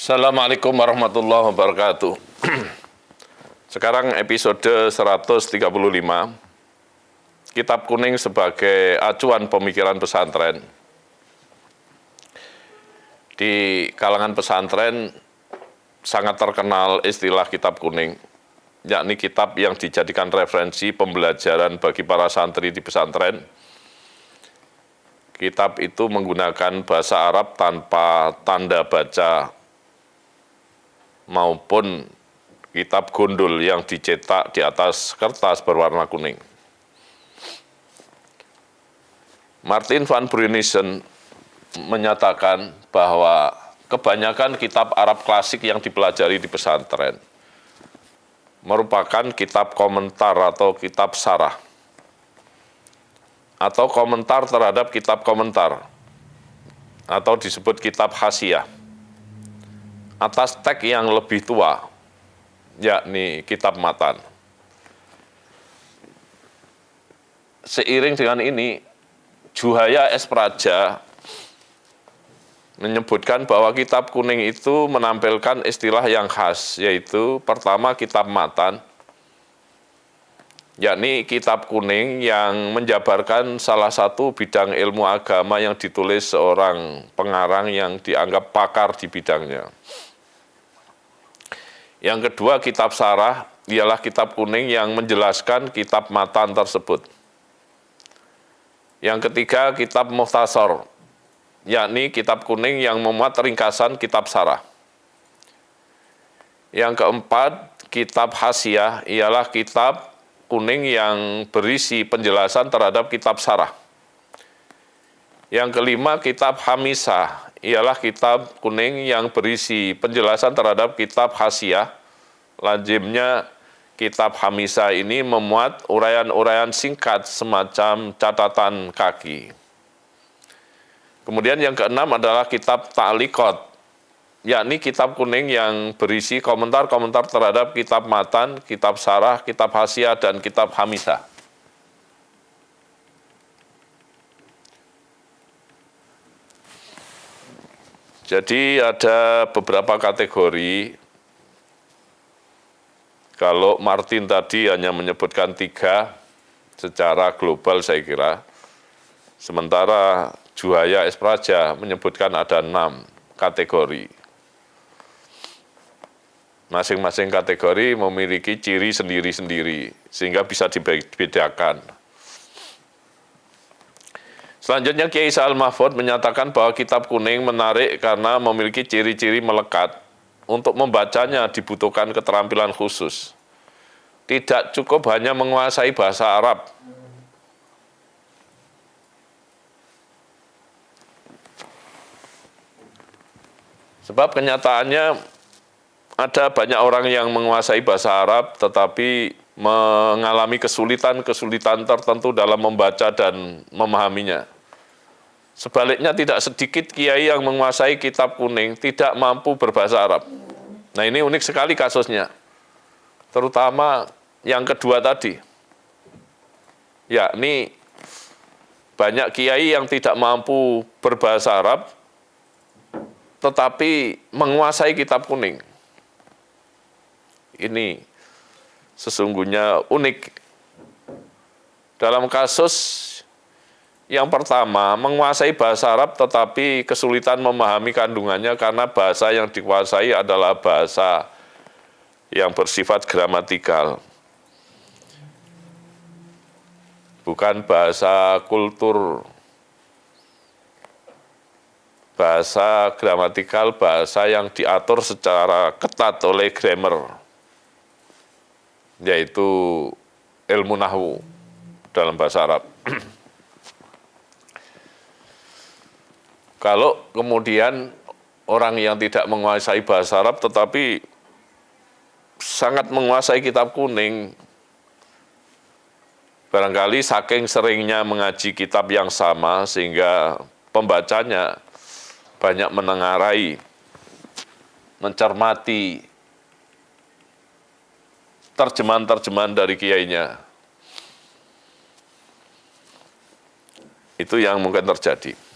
Assalamualaikum warahmatullahi wabarakatuh. Sekarang episode 135, Kitab Kuning sebagai acuan pemikiran pesantren. Di kalangan pesantren sangat terkenal istilah Kitab Kuning, yakni kitab yang dijadikan referensi pembelajaran bagi para santri di pesantren. Kitab itu menggunakan bahasa Arab tanpa tanda baca maupun kitab gundul yang dicetak di atas kertas berwarna kuning. Martin van Brunissen menyatakan bahwa kebanyakan kitab Arab klasik yang dipelajari di pesantren merupakan kitab komentar atau kitab sarah, atau komentar terhadap kitab komentar, atau disebut kitab hasyiah, atas teks yang lebih tua, yakni kitab matan. Seiring dengan ini, Juhaya S. Praja menyebutkan bahwa kitab kuning itu menampilkan istilah yang khas, yaitu pertama kitab matan, yakni kitab kuning yang menjabarkan salah satu bidang ilmu agama yang ditulis seorang pengarang yang dianggap pakar di bidangnya. Yang kedua, kitab sarah ialah kitab kuning yang menjelaskan kitab matan tersebut. Yang ketiga, kitab mukhtasar, yakni kitab kuning yang memuat ringkasan kitab sarah. Yang keempat, kitab hasyiah ialah kitab kuning yang berisi penjelasan terhadap kitab sarah. Yang kelima, kitab hamisah ialah kitab kuning yang berisi penjelasan terhadap kitab hasyiah. Lazimnya kitab hamisah ini memuat uraian-uraian singkat semacam catatan kaki. Kemudian yang keenam adalah kitab ta'liqat, yakni kitab kuning yang berisi komentar-komentar terhadap kitab matan, kitab sarah, kitab hasyiah, dan kitab hamisah. Jadi ada beberapa kategori. Kalau Martin tadi hanya menyebutkan 3 secara global saya kira, sementara Juhaya S. Praja menyebutkan ada 6 kategori. Masing-masing kategori memiliki ciri sendiri-sendiri, sehingga bisa dibedakan. Selanjutnya, Kiai Sa'al Mahfud menyatakan bahwa kitab kuning menarik karena memiliki ciri-ciri melekat. Untuk membacanya dibutuhkan keterampilan khusus. Tidak cukup hanya menguasai bahasa Arab. Sebab kenyataannya ada banyak orang yang menguasai bahasa Arab tetapi mengalami kesulitan-kesulitan tertentu dalam membaca dan memahaminya. Sebaliknya tidak sedikit kiai yang menguasai kitab kuning tidak mampu berbahasa Arab. Nah, ini unik sekali kasusnya. Terutama yang kedua tadi. Yakni banyak kiai yang tidak mampu berbahasa Arab tetapi menguasai kitab kuning. Ini sesungguhnya unik. Dalam kasus yang pertama, menguasai bahasa Arab tetapi kesulitan memahami kandungannya karena bahasa yang dikuasai adalah bahasa yang bersifat gramatikal. Bukan bahasa kultur. Bahasa gramatikal, bahasa yang diatur secara ketat oleh grammar, yaitu ilmu nahwu dalam bahasa Arab. Kalau kemudian orang yang tidak menguasai bahasa Arab tetapi sangat menguasai kitab kuning, barangkali saking seringnya mengaji kitab yang sama sehingga pembacanya banyak menengarai, mencermati terjemahan-terjemahan dari kiainya. Itu yang mungkin terjadi.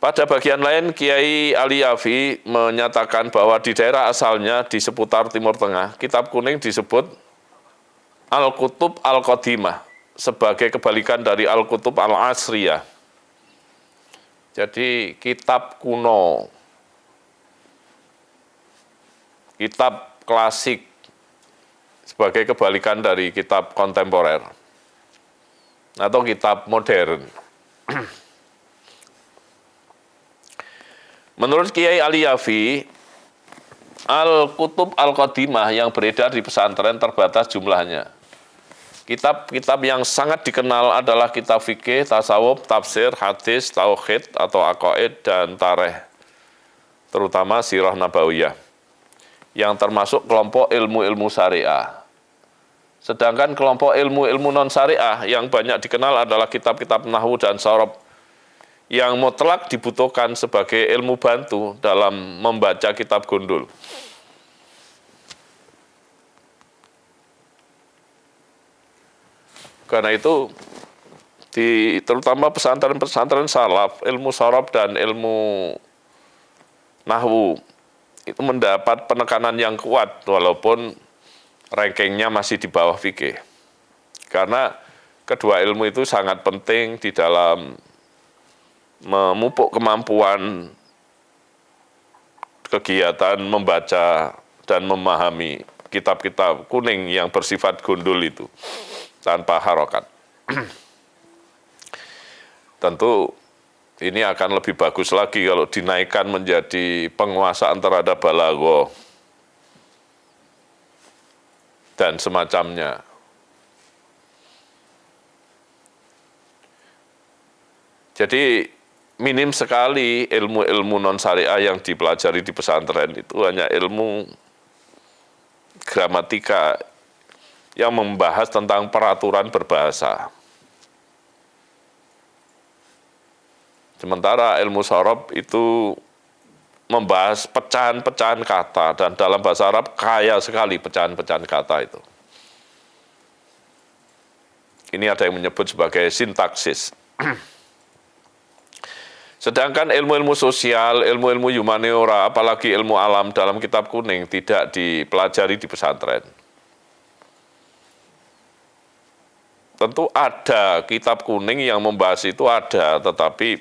Pada bagian lain, Kiai Ali Yafi menyatakan bahwa di daerah asalnya di seputar Timur Tengah, kitab kuning disebut Al-Kutub Al-Qadimah sebagai kebalikan dari Al-Kutub Al-Asriyah. Jadi kitab kuno, kitab klasik sebagai kebalikan dari kitab kontemporer atau kitab modern. Menurut Kiai Ali Yafi, Al-Kutub Al-Qadimah yang beredar di pesantren terbatas jumlahnya. Kitab-kitab yang sangat dikenal adalah kitab fikih, tasawuf, tafsir, hadis, tauhid atau aqaid dan tarikh, terutama sirah nabawiyah, yang termasuk kelompok ilmu-ilmu syariah. Sedangkan kelompok ilmu-ilmu non-syariah yang banyak dikenal adalah kitab-kitab nahwu dan sorob, yang mutlak dibutuhkan sebagai ilmu bantu dalam membaca kitab gundul. Karena itu, terutama pesantren-pesantren salaf, ilmu sorob dan ilmu nahwu itu mendapat penekanan yang kuat walaupun rankingnya masih di bawah fikih. Karena kedua ilmu itu sangat penting di dalam memupuk kemampuan kegiatan membaca dan memahami kitab-kitab kuning yang bersifat gundul itu tanpa harokat. Tentu ini akan lebih bagus lagi kalau dinaikkan menjadi penguasaan terhadap balaghah dan semacamnya. Jadi minim sekali ilmu-ilmu non-syariah yang dipelajari di pesantren, itu hanya ilmu gramatika yang membahas tentang peraturan berbahasa. Sementara ilmu sorob itu membahas pecahan-pecahan kata, dan dalam bahasa Arab kaya sekali pecahan-pecahan kata itu. Ini ada yang menyebut sebagai sintaksis. Sedangkan ilmu-ilmu sosial, ilmu-ilmu humaniora, apalagi ilmu alam dalam kitab kuning tidak dipelajari di pesantren. Tentu ada kitab kuning yang membahas itu ada, tetapi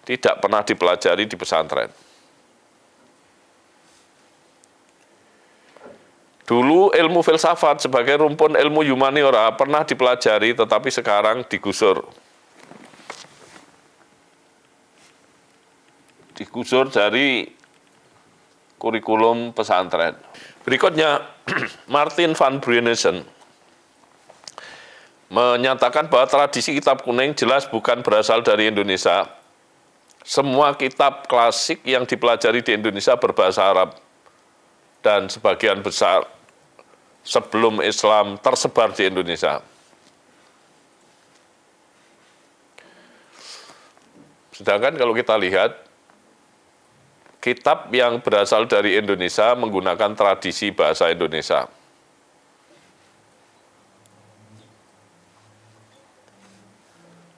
tidak pernah dipelajari di pesantren. Dulu ilmu filsafat sebagai rumpun ilmu humaniora pernah dipelajari, tetapi sekarang digusur. Digusur dari kurikulum pesantren. Berikutnya, Martin van Bruynesen menyatakan bahwa tradisi kitab kuning jelas bukan berasal dari Indonesia. Semua kitab klasik yang dipelajari di Indonesia berbahasa Arab, dan sebagian besar sebelum Islam tersebar di Indonesia. Sedangkan kalau kita lihat, kitab yang berasal dari Indonesia menggunakan tradisi bahasa Indonesia.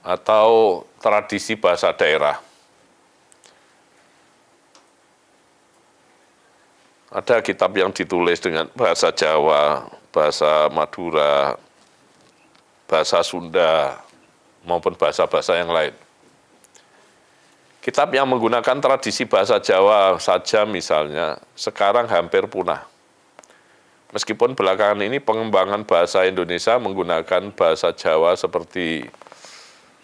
Atau tradisi bahasa daerah. Ada kitab yang ditulis dengan bahasa Jawa, bahasa Madura, bahasa Sunda, maupun bahasa-bahasa yang lain. Kitab yang menggunakan tradisi bahasa Jawa saja misalnya, sekarang hampir punah. Meskipun belakangan ini pengembangan bahasa Indonesia menggunakan bahasa Jawa seperti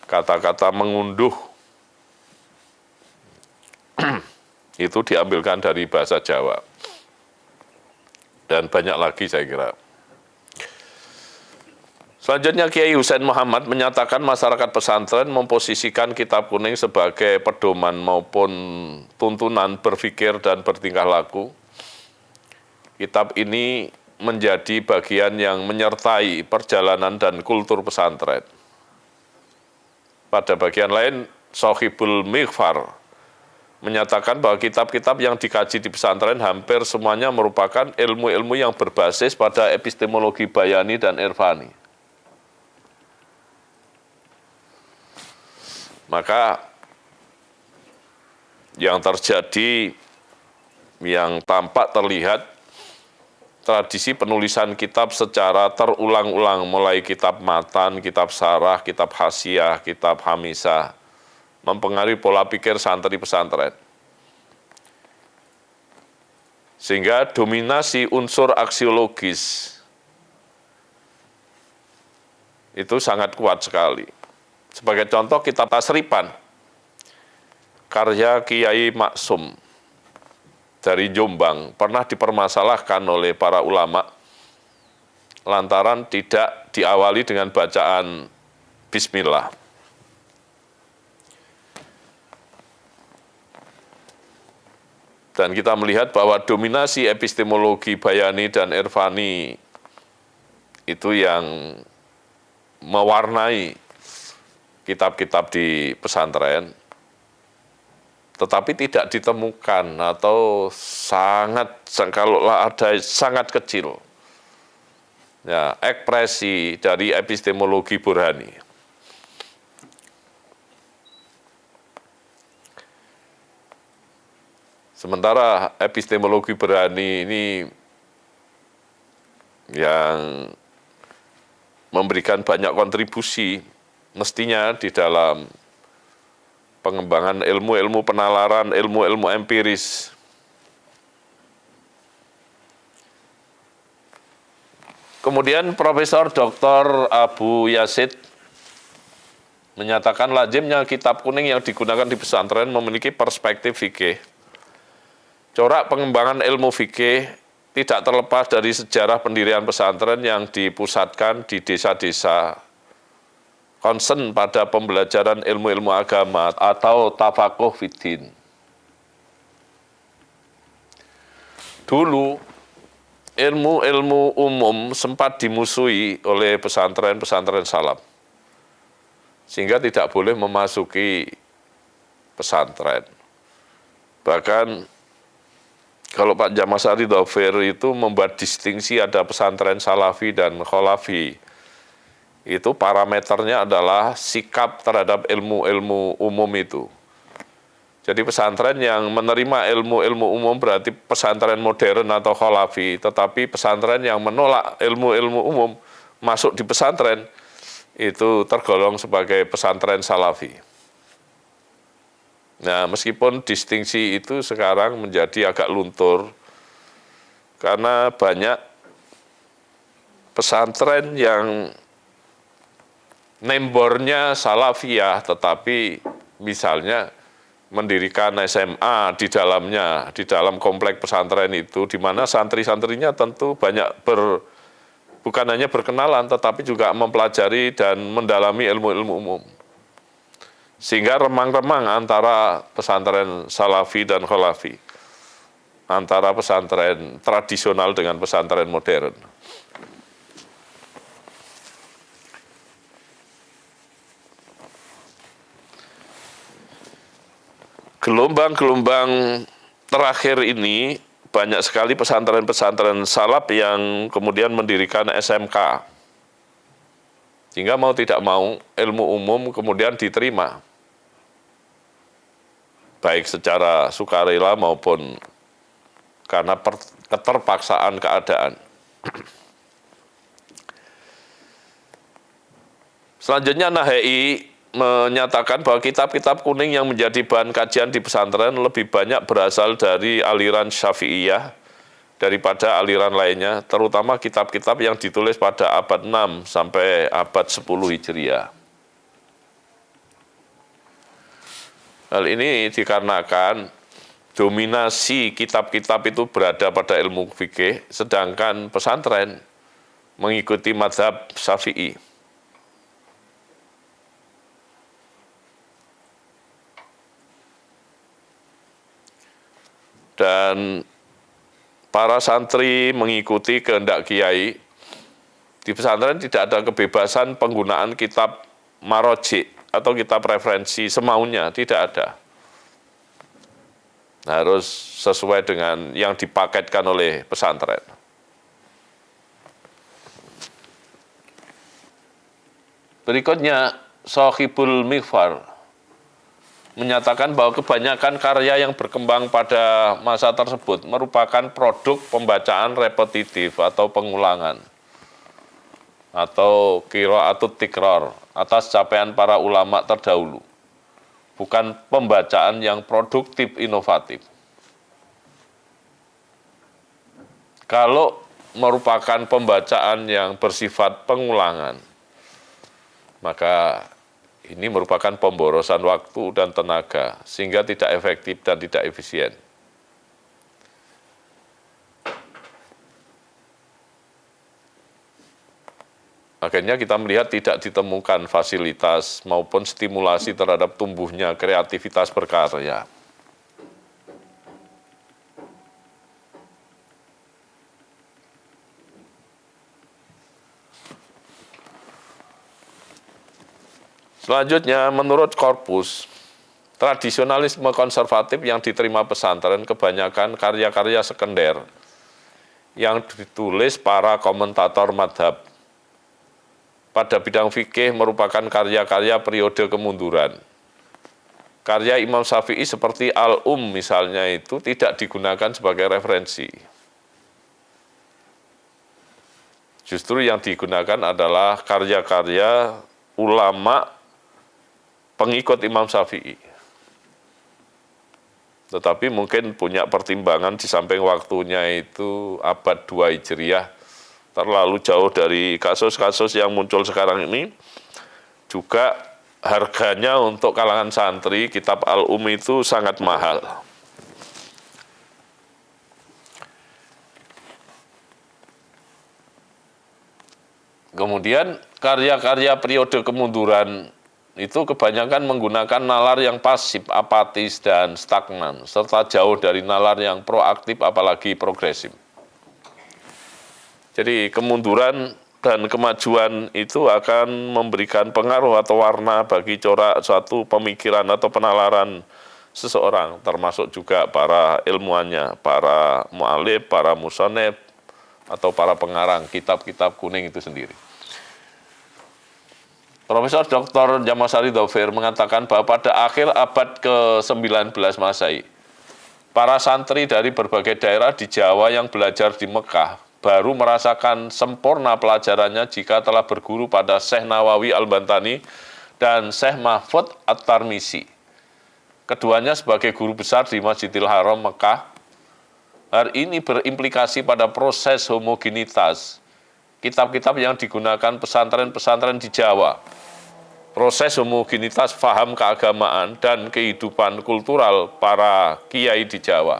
kata-kata mengunduh, itu diambilkan dari bahasa Jawa. Dan banyak lagi saya kira. Selanjutnya Kiai Husain Muhammad menyatakan masyarakat pesantren memposisikan kitab kuning sebagai pedoman maupun tuntunan berpikir dan bertingkah laku. Kitab ini menjadi bagian yang menyertai perjalanan dan kultur pesantren. Pada bagian lain, Sohibul Mighfar menyatakan bahwa kitab-kitab yang dikaji di pesantren hampir semuanya merupakan ilmu-ilmu yang berbasis pada epistemologi bayani dan irfani. Maka yang terjadi, yang tampak terlihat tradisi penulisan kitab secara terulang-ulang, mulai kitab matan, kitab sarah, kitab hasiah, kitab hamisah, mempengaruhi pola pikir santri pesantren. Sehingga dominasi unsur aksiologis itu sangat kuat sekali. Sebagai contoh kitab Tasripan, karya Kiai Maksum dari Jombang, pernah dipermasalahkan oleh para ulama lantaran tidak diawali dengan bacaan Bismillah. Dan kita melihat bahwa dominasi epistemologi Bayani dan Irfani itu yang mewarnai kitab-kitab di pesantren, tetapi tidak ditemukan atau kalau ada sangat kecil ya, ekspresi dari epistemologi Burhani. Sementara epistemologi Burhani ini yang memberikan banyak kontribusi mestinya di dalam pengembangan ilmu-ilmu penalaran, ilmu-ilmu empiris. Kemudian Profesor Dr. Abu Yazid menyatakan lazimnya kitab kuning yang digunakan di pesantren memiliki perspektif fikih. Corak pengembangan ilmu fikih tidak terlepas dari sejarah pendirian pesantren yang dipusatkan di desa-desa, concern pada pembelajaran ilmu-ilmu agama atau tafakuh fiddin. Dulu, ilmu-ilmu umum sempat dimusuhi oleh pesantren-pesantren salaf, sehingga tidak boleh memasuki pesantren. Bahkan kalau Pak Jamasari Dhafir itu membuat distingsi ada pesantren salafi dan kholafi. Itu parameternya adalah sikap terhadap ilmu-ilmu umum itu. Jadi pesantren yang menerima ilmu-ilmu umum berarti pesantren modern atau kholafi, tetapi pesantren yang menolak ilmu-ilmu umum masuk di pesantren itu tergolong sebagai pesantren salafi. Nah, meskipun distingsi itu sekarang menjadi agak luntur, karena banyak pesantren yang nembornya salafiyah, tetapi misalnya mendirikan SMA di dalamnya, di dalam komplek pesantren itu, di mana santri-santrinya tentu banyak bukan hanya berkenalan, tetapi juga mempelajari dan mendalami ilmu-ilmu umum. Sehingga remang-remang antara pesantren salafi dan kholafi, antara pesantren tradisional dengan pesantren modern. Gelombang-gelombang terakhir ini banyak sekali pesantren-pesantren salaf yang kemudian mendirikan SMK. Sehingga mau tidak mau ilmu umum kemudian diterima, baik secara sukarela maupun karena keterpaksaan keadaan. Selanjutnya Nahai menyatakan bahwa kitab-kitab kuning yang menjadi bahan kajian di pesantren lebih banyak berasal dari aliran Syafi'iyah daripada aliran lainnya, terutama kitab-kitab yang ditulis pada abad 6 sampai abad 10 Hijriah. Hal ini dikarenakan dominasi kitab-kitab itu berada pada ilmu fikih, sedangkan pesantren mengikuti mazhab Syafi'i. Dan para santri mengikuti kehendak kiai. Di pesantren tidak ada kebebasan penggunaan kitab marojik atau kitab referensi semaunya, tidak ada. Harus sesuai dengan yang dipaketkan oleh pesantren. Berikutnya, Shahibul Mighfar menyatakan bahwa kebanyakan karya yang berkembang pada masa tersebut merupakan produk pembacaan repetitif atau pengulangan atau qiraatut tikror atas capaian para ulama terdahulu, bukan pembacaan yang produktif inovatif. Kalau merupakan pembacaan yang bersifat pengulangan, maka ini merupakan pemborosan waktu dan tenaga, sehingga tidak efektif dan tidak efisien. Akhirnya kita melihat tidak ditemukan fasilitas maupun stimulasi terhadap tumbuhnya kreativitas berkarya. Selanjutnya, menurut Korpus, tradisionalisme konservatif yang diterima pesantren kebanyakan karya-karya sekunder yang ditulis para komentator madhab. Pada bidang fikih merupakan karya-karya periode kemunduran. Karya Imam Syafi'i seperti misalnya itu tidak digunakan sebagai referensi. Justru yang digunakan adalah karya-karya ulama pengikut Imam Syafi'i. Tetapi mungkin punya pertimbangan di samping waktunya itu abad 2 Hijriah, terlalu jauh dari kasus-kasus yang muncul sekarang ini. Juga harganya untuk kalangan santri, kitab itu sangat mahal. Kemudian karya-karya periode kemunduran itu kebanyakan menggunakan nalar yang pasif, apatis, dan stagnan, serta jauh dari nalar yang proaktif apalagi progresif. Jadi kemunduran dan kemajuan itu akan memberikan pengaruh atau warna bagi corak suatu pemikiran atau penalaran seseorang, termasuk juga para ilmuannya, para mu'alif, para musonef, atau para pengarang kitab-kitab kuning itu sendiri. Profesor Dr. Jamasari Dhaufir mengatakan bahwa pada akhir abad ke-19 Masehi, para santri dari berbagai daerah di Jawa yang belajar di Mekah baru merasakan sempurna pelajarannya jika telah berguru pada Syekh Nawawi Al-Bantani dan Syekh Mahfud At-Tarmisi. Keduanya sebagai guru besar di Masjidil Haram Mekah. Hal ini berimplikasi pada proses homogenitas kitab-kitab yang digunakan pesantren-pesantren di Jawa, proses homogenitas faham keagamaan dan kehidupan kultural para kiai di Jawa.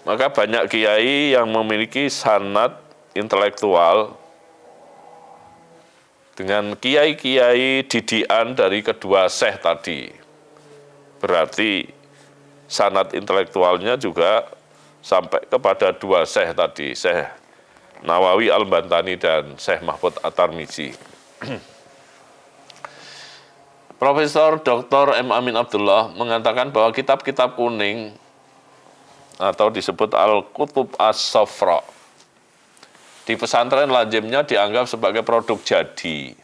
Maka banyak kiai yang memiliki sanad intelektual dengan kiai-kiai didikan dari kedua syekh tadi. Berarti sanad intelektualnya juga sampai kepada dua syekh tadi, Syekh Nawawi Al-Bantani dan Syekh Mahfud At-Tarmisi. Profesor Dr. M. Amin Abdullah mengatakan bahwa kitab-kitab kuning atau disebut Al-Kutub As-Safra di pesantren lazimnya dianggap sebagai produk jadi,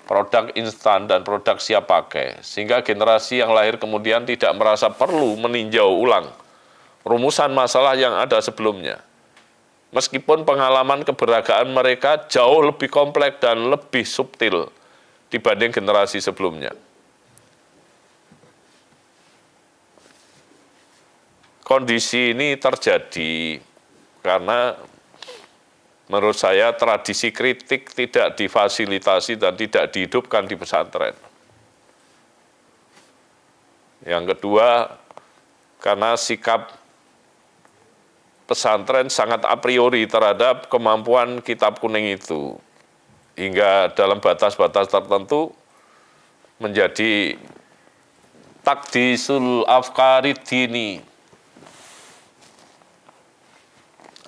produk instan dan produk siap pakai, sehingga generasi yang lahir kemudian tidak merasa perlu meninjau ulang rumusan masalah yang ada sebelumnya. Meskipun pengalaman keberagaman mereka jauh lebih kompleks dan lebih subtil dibanding generasi sebelumnya. Kondisi ini terjadi karena menurut saya tradisi kritik tidak difasilitasi dan tidak dihidupkan di pesantren. Yang kedua, karena sikap pesantren sangat a priori terhadap kemampuan kitab kuning itu, hingga dalam batas-batas tertentu menjadi takdisul afkarid dini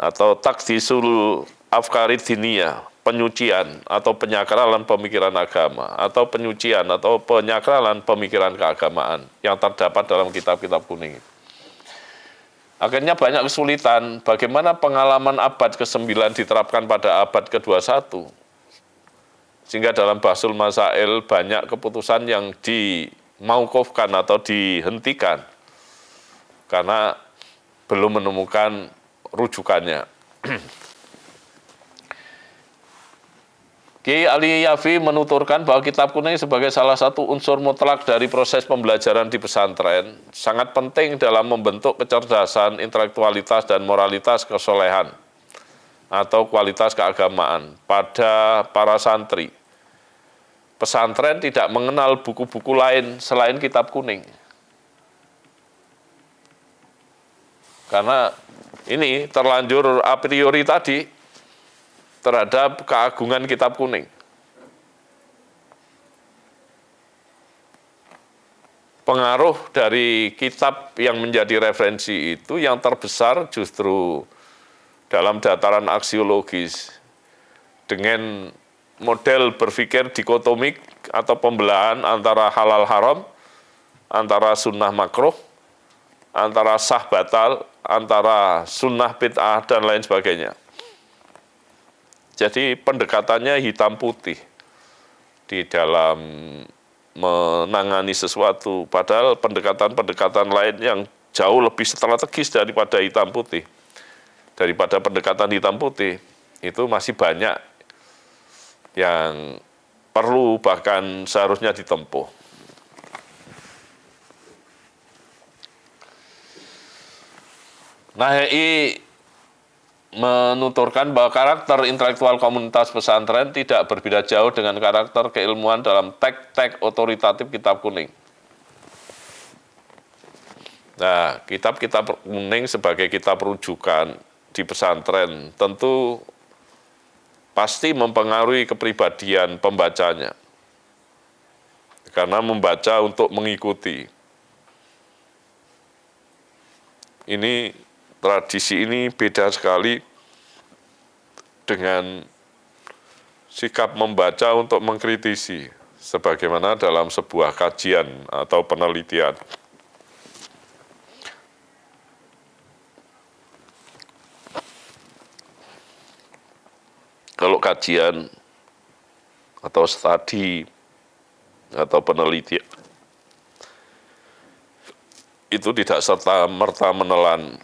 atau takdisul afkarid diniyah, penyucian atau penyakralan pemikiran agama, atau penyucian atau penyakralan pemikiran keagamaan yang terdapat dalam kitab-kitab kuning. Akhirnya banyak kesulitan. Bagaimana pengalaman abad ke-9 diterapkan pada abad ke-21? Sehingga dalam Bahsul Masail banyak keputusan yang dimaukufkan atau dihentikan karena belum menemukan rujukannya. Kiai Ali Yafi menuturkan bahwa kitab kuning sebagai salah satu unsur mutlak dari proses pembelajaran di pesantren sangat penting dalam membentuk kecerdasan, intelektualitas, dan moralitas kesolehan atau kualitas keagamaan pada para santri. Pesantren tidak mengenal buku-buku lain selain kitab kuning. Karena ini terlanjur a priori tadi terhadap keagungan kitab kuning. Pengaruh dari kitab yang menjadi referensi itu yang terbesar justru dalam dataran aksiologis dengan model berpikir dikotomik atau pembelahan antara halal haram, antara sunnah makruh, antara sah batal, antara sunnah bid'ah, dan lain sebagainya. Jadi pendekatannya hitam putih di dalam menangani sesuatu, padahal pendekatan-pendekatan lain yang jauh lebih strategis daripada hitam putih, daripada pendekatan hitam putih, itu masih banyak yang perlu bahkan seharusnya ditempuh. Nahai menuturkan bahwa karakter intelektual komunitas pesantren tidak berbeda jauh dengan karakter keilmuan dalam teks-teks otoritatif kitab kuning. Nah, kitab-kitab kuning sebagai kitab rujukan di pesantren tentu pasti mempengaruhi kepribadian pembacanya. Karena membaca untuk mengikuti. Tradisi ini beda sekali dengan sikap membaca untuk mengkritisi, sebagaimana dalam sebuah kajian atau penelitian. Kalau kajian atau studi atau penelitian itu tidak serta-merta menelan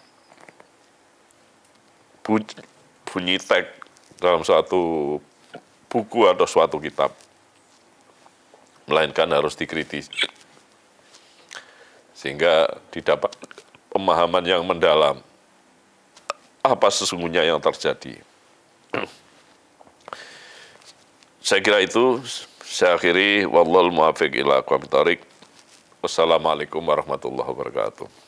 bunyi teks dalam suatu buku atau suatu kitab, melainkan harus dikritisi sehingga didapat pemahaman yang mendalam apa sesungguhnya yang terjadi. Saya kira itu, saya akhiri, wallahul muwaffiq ila aqwamit thoriq. Wassalamualaikum warahmatullahi wabarakatuh.